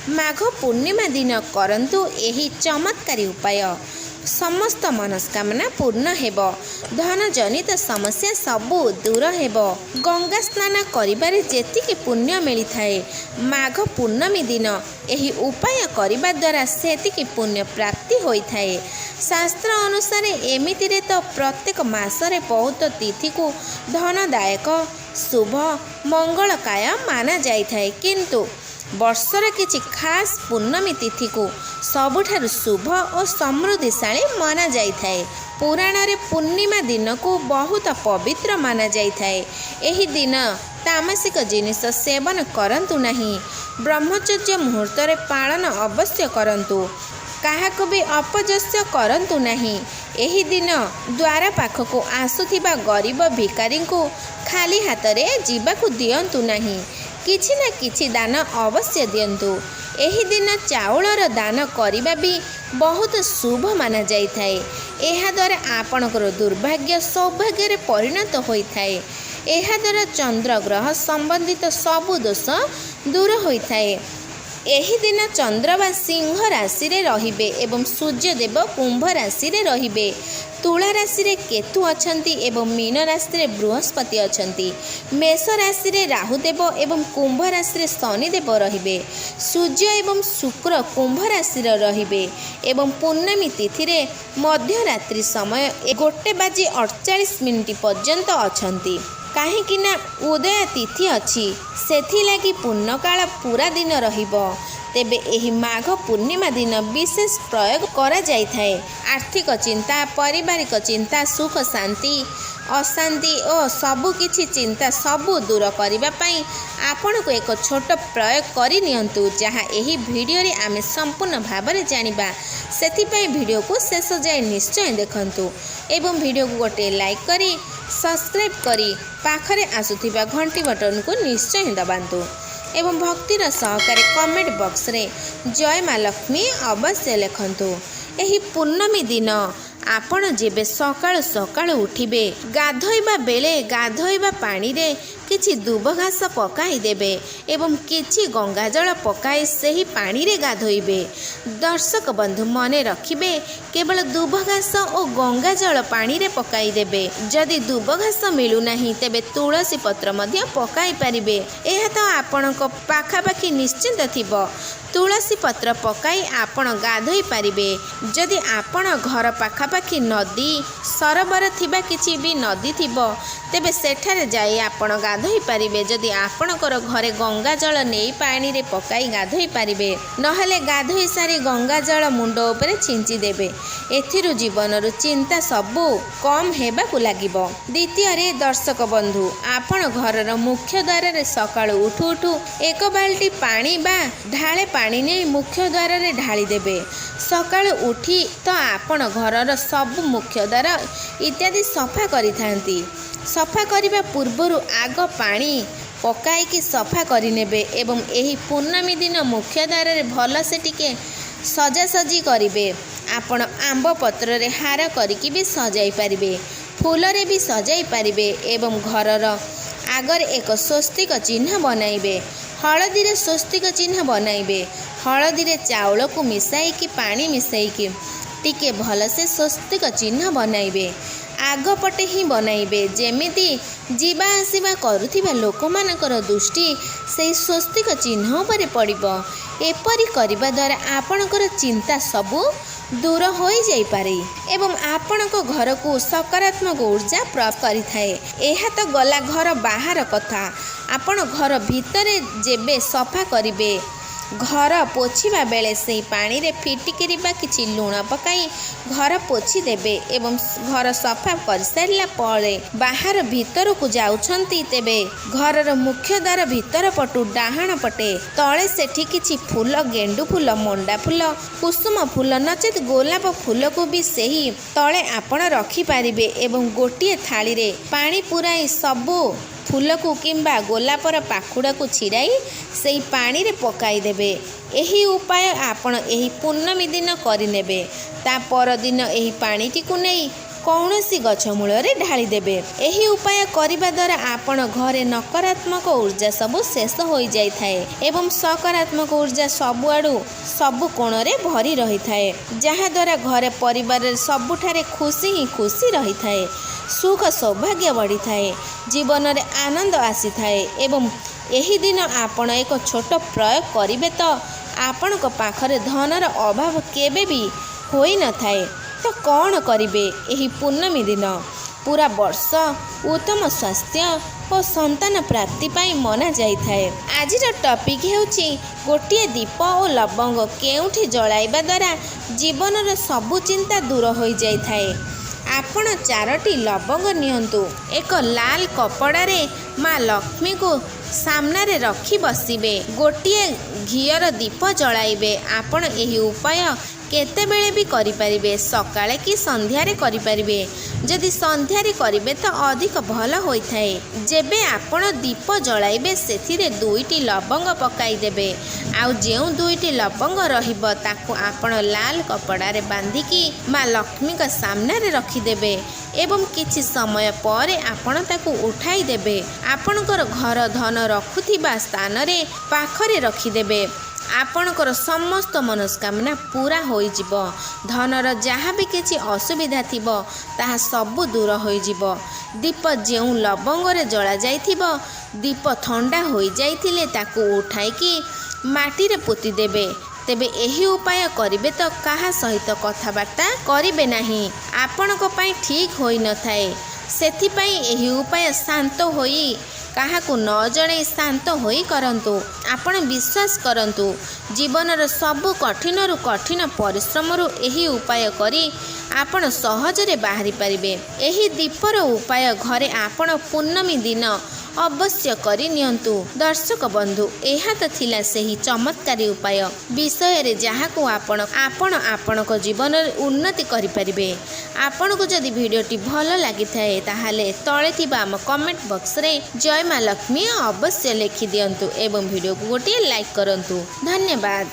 माघ पूर्णिमा दिन करंतु एही चमत्कारी उपाय, समस्त मनस्कामना पूर्ण हेब, धन जनित समस्या सबू दूर हेब। गंगा स्नान करिबारे जेतिकी पुण्य मिलिथाए, माघ पूर्णमी दिन एही उपाय करिबा द्वारा सेतिकी पुण्य प्राप्ति होइथाए। शास्त्र अनुसार एमितिरे तो प्रत्येक मासरे बहुत तिथि को धनदायक शुभ मंगलकाय माना जाइथाए, किंतु वर्षर किछि खास पूर्णमी तिथि को सबुठारु शुभ और समृद्धिशाली माना जाइथाए। पुराण रे पूर्णिमा दिन को बहुत पवित्र माना जाइथाए। एही दिन तामसिक जिनिस सेवन करंतु नहीं, ब्रह्मचर्य मुहूर्त रे पालन अवश्य करंतु, काहाको भी अपजस्य करंतु नहीं। एही दिन द्वार पाख को आसुथिबा गरीब भिकारी को खाली हाथ रे जीवाकू दियंतु नहीं, किछि ना किछि दान अवश्य दियंतु। एही दिन चाउलर दान करिबा भी बहुत शुभ माना जाइथाए। एहा द्वारा आपणकर दुर्भाग्य सौभाग्य रे परिणत होइथाए। एहा द्वारा चंद्र ग्रह संबंधित सबु दोष दूर होइथाए। एही दिन चंद्रमा सिंह राशि रे रहिबे एवं सूर्यदेव कुंभ राशि रे रहिबे। तुला राशि रे केतु अछंती एवं मीन राशि रे बृहस्पति अछंती। मेष राशि रे राहुदेव एवं कुंभ राशि रे शनिदेव रहिबे। सूर्य एवं शुक्र कुंभ राशि रे रहिबे एवं पूर्णमी तिथि रे मध्यरात्रि समय 1:48 पर्यंत अछंती। काहेकि ना उदय तिथि अछि, सेथिलागि पूर्णकाल पूरा दिन रहिबो। तेबे एही माघ पूर्णिमा दिन विशेष प्रयोग करा जाइथाए। आर्थिक चिंता, पारिवारिक चिंता, सुख शांति अशांति और सबु किछि चिंता सबु दूर करिबा पई आपण को एक छोट प्रयोग करि नियंतु, जहाँ एही वीडियो रे आमे संपूर्ण भाबरे जानिबा। सेथि पई वीडियो को शेष जाय निश्चय देखंतु एवं वीडियो को गोटे लाइक करी सब्सक्राइब करी पाखरे आसुथिबा घंटी बटन को निश्चय दबांतु एवं भक्तिर सहकारे कमेंट बॉक्स रे जय माँ लक्ष्मी अवश्य लिखंतु। एही पूर्णमी दिन आपण जेबे सकाळु सकाळु उठिबे, गाधोइबा बेले गाधोइबा पानी रे किछि दुब घास पकाई देबे एवं किछि गंगा जल पकाई सही पानी रे गाधोइबे। दर्शक बंधु मने रखिबे, केवल दुब घास और गंगा जल पानी रे पकाई देबे। जदि दुब घास मिलु नाही तेबे तुलसी पत्र मध्य पकाई परिबे। एहा तो आपणक पाखापाखि निश्चिंत थिबो। तुलसी पत्र पकाई आपण गाधोई पारिबे। जदि आपण घर पाखापाखि नदी सरोवर थिबा किछि भी नदी थिबो तेबे सेठारे जाई आपण गाधोई पारिबे। जदि आपणकर घरे गंगा जल नेई पानी रे पकाई गाधोई पारिबे, नहले गाधोई सारी गंगा जल मुंड उपरे छिंची देबे। एथिरु जीवनरु चिंता सबु कम हेबाकू लागिबो। द्वितीय रे दर्शक बंधु, आपण घरर मुख्य द्वार रे सकाळु उठु उठु एक बाल्टी पानी बा ढाळे पानी नहीं मुख्य द्वार रे ढाली देबे। सकाळु उठी तो आपण घरर सब मुख्य द्वार इत्यादि सफा करिथांती। सफा करिबा पूर्वरु आग पानी पकाइकी सफा करिनेबे एवं एही पूर्णमी दिन मुख्य द्वार रे भल से टिके सजासजी करिबे। आपण आंब पत्र रे हार करिकी भी सजाई पारिबे, फूल रे भी सजाई पारिबे एवं घरर आगर एक स्वस्तिक चिन्ह बनाइबे। हलदी रे स्वस्तिक चिन्ह बनाइबे। हलदी रे चाउल को मिसाई कि पानी मिसाई कि टिके भल से स्वस्तिक चिन्ह बनाइबे। आग पटे ही बनाइबे, जेमिति जीवा आसीबा करुथिबा लोकमानकर दृष्टि से स्वस्तिक चिन्ह पर पड़िबो। एपरि करिबा द्वारा आपणकर चिंता सबु दूर हो जाई पारे एवं आपणक घर को सकारात्मक ऊर्जा प्राप्त करिथाए। एहा तो गला घर बाहर कथा। आपण घर भितरे जेबे सफा करिबे, घर पोछिबा बेले से पानी रे फिटिकिरी बा किछि लूण पकाई घर पोछि देबे एवं घर सफा कर सारिला परे बाहर भीतर को जाउछंती तेबे घरर मुख्य द्वार भीतर पटु डाहाण पटे तळे सेठी किछि फूल, गेंडु फूल, मंडा फूल, कुसुम फूल नचेत गोलाप फूल को भी सही तळे आपण रखी पारिबे एवं गोटिए थाली रे पानी पुराई सबु फूल को किंबा गोलापर पाखुड़ा को छिड़ाई से पानी रे पकाई देबे। एही उपाय आपण एही पूर्णमी दिन करिनेबे। ता पर दिन एही पानीटी को नहीं କୌଣସି ଗଛ ମୂଳରେ ଢାଳିଦେବେ। ଏହି ଉପାୟ କରିବା ଦ୍ୱାରା ଆପଣ ଘରେ ନକାରାତ୍ମକ ଊର୍ଜା ସବୁ ଶେଷ ହୋଇଯାଇଥାଏ ଏବଂ ସକାରାତ୍ମକ ଊର୍ଜା ସବୁଆଡ଼ୁ ସବୁ କୋଣରେ ଭରି ରହିଥାଏ, ଯାହାଦ୍ୱାରା ଘରେ ପରିବାରରେ ସବୁଠାରେ ଖୁସି ହିଁ ଖୁସି ରହିଥାଏ। ସୁଖ ସୌଭାଗ୍ୟ ବଢ଼ିଥାଏ, ଜୀବନରେ ଆନନ୍ଦ ଆସିଥାଏ ଏବଂ ଏହି ଦିନ ଆପଣ ଏକ ଛୋଟ ପ୍ରୟୋଗ କରିବେ ତ ଆପଣଙ୍କ ପାଖରେ ଧନର ଅଭାବ କେବେ ବି ହୋଇନଥାଏ। ତ କ'ଣ କରିବେ ଏହି ପୂର୍ଣ୍ଣମୀ ଦିନ? ପୁରା ବର୍ଷ ଉତ୍ତମ ସ୍ୱାସ୍ଥ୍ୟ ଓ ସନ୍ତାନ ପ୍ରାପ୍ତି ପାଇଁ ମନା ଯାଇଥାଏ। ଆଜିର ଟପିକ୍ ହେଉଛି ଗୋଟିଏ ଦୀପ ଓ ଲବଙ୍ଗ କେଉଁଠି ଜଳାଇବା ଦ୍ୱାରା ଜୀବନର ସବୁ ଚିନ୍ତା ଦୂର ହୋଇଯାଇଥାଏ। ଆପଣ 4ଟି ଲବଙ୍ଗ ନିଅନ୍ତୁ। ଏକ ଲାଲ କପଡ଼ାରେ ମା ଲକ୍ଷ୍ମୀଙ୍କୁ ସାମ୍ନାରେ ରଖି ବସିବେ। ଗୋଟିଏ ଘିଅର ଦୀପ ଜଳାଇବେ। ଆପଣ ଏହି ଉପାୟ କେତେବେଳେ ବି କରିପାରିବେ, ସକାଳେ କି ସନ୍ଧ୍ୟାରେ କରିପାରିବେ। ଯଦି ସନ୍ଧ୍ୟାରେ କରିବେ ତ ଅଧିକ ଭଲ ହୋଇଥାଏ। ଯେବେ ଆପଣ ଦୀପ ଜଳାଇବେ ସେଥିରେ 2ଟି ଲବଙ୍ଗ ପକାଇଦେବେ। ଆଉ ଯେଉଁ 2ଟି ଲବଙ୍ଗ ରହିବ ତାକୁ ଆପଣ ଲାଲ କପଡ଼ାରେ ବାନ୍ଧିକି ମା ଲକ୍ଷ୍ମୀଙ୍କ ସାମ୍ନାରେ ରଖିଦେବେ ଏବଂ କିଛି ସମୟ ପରେ ଆପଣ ତାକୁ ଉଠାଇ ଦେବେ। ଆପଣଙ୍କର ଘର ଧନ ରଖୁଥିବା ସ୍ଥାନରେ ପାଖରେ ରଖିଦେବେ। ଆପଣଙ୍କର ସମସ୍ତ ମନସ୍କାମନା ପୁରା ହୋଇଯିବ। ଧନର ଯାହା ବି କିଛି ଅସୁବିଧା ଥିବ ତାହା ସବୁ ଦୂର ହୋଇଯିବ। ଦୀପ ଯେଉଁ ଲବଙ୍ଗରେ ଜଳାଯାଇଥିବ, ଦୀପ ଥଣ୍ଡା ହୋଇଯାଇଥିଲେ ତାକୁ ଉଠାଇକି ମାଟିରେ ପୋତିଦେବେ। ତେବେ ଏହି ଉପାୟ କରିବେ ତ କାହା ସହିତ କଥାବାର୍ତ୍ତା କରିବେ ନାହିଁ, ଆପଣଙ୍କ ପାଇଁ ଠିକ୍ ହୋଇନଥାଏ। ସେଥିପାଇଁ ଏହି ଉପାୟ ଶାନ୍ତ ହୋଇ କାହାକୁ ନ ଜଣାଇ ଶାନ୍ତ ହୋଇ କରନ୍ତୁ। ଆପଣ ବିଶ୍ୱାସ କରନ୍ତୁ, ଜୀବନର ସବୁ କଠିନରୁ କଠିନ ପରିଶ୍ରମରୁ ଏହି ଉପାୟ କରି ଆପଣ ସହଜରେ ବାହାରି ପାରିବେ। ଏହି ଦୀପର ଉପାୟ ଘରେ ଆପଣ ପୂର୍ଣ୍ଣମୀ ଦିନ ଅବଶ୍ୟ କରି ନିଅନ୍ତୁ। ଦର୍ଶକ ବନ୍ଧୁ, ଏହା ତ ଥିଲା ସେହି ଚମତ୍କାରୀ ଉପାୟ ବିଷୟରେ ଯାହାକୁ ଆପଣ ଆପଣଙ୍କ ଜୀବନରେ ଉନ୍ନତି କରିପାରିବେ। ଆପଣଙ୍କୁ ଯଦି ଭିଡ଼ିଓଟି ଭଲ ଲାଗିଥାଏ ତାହେଲେ ତଳେ ଥିବା ଆମ କମେଣ୍ଟ ବକ୍ସରେ ଜୟ ମା ଲକ୍ଷ୍ମୀ ଅବଶ୍ୟ ଲେଖିଦିଅନ୍ତୁ ଏବଂ ଭିଡ଼ିଓକୁ ଗୋଟିଏ ଲାଇକ୍ କରନ୍ତୁ। ଧନ୍ୟବାଦ।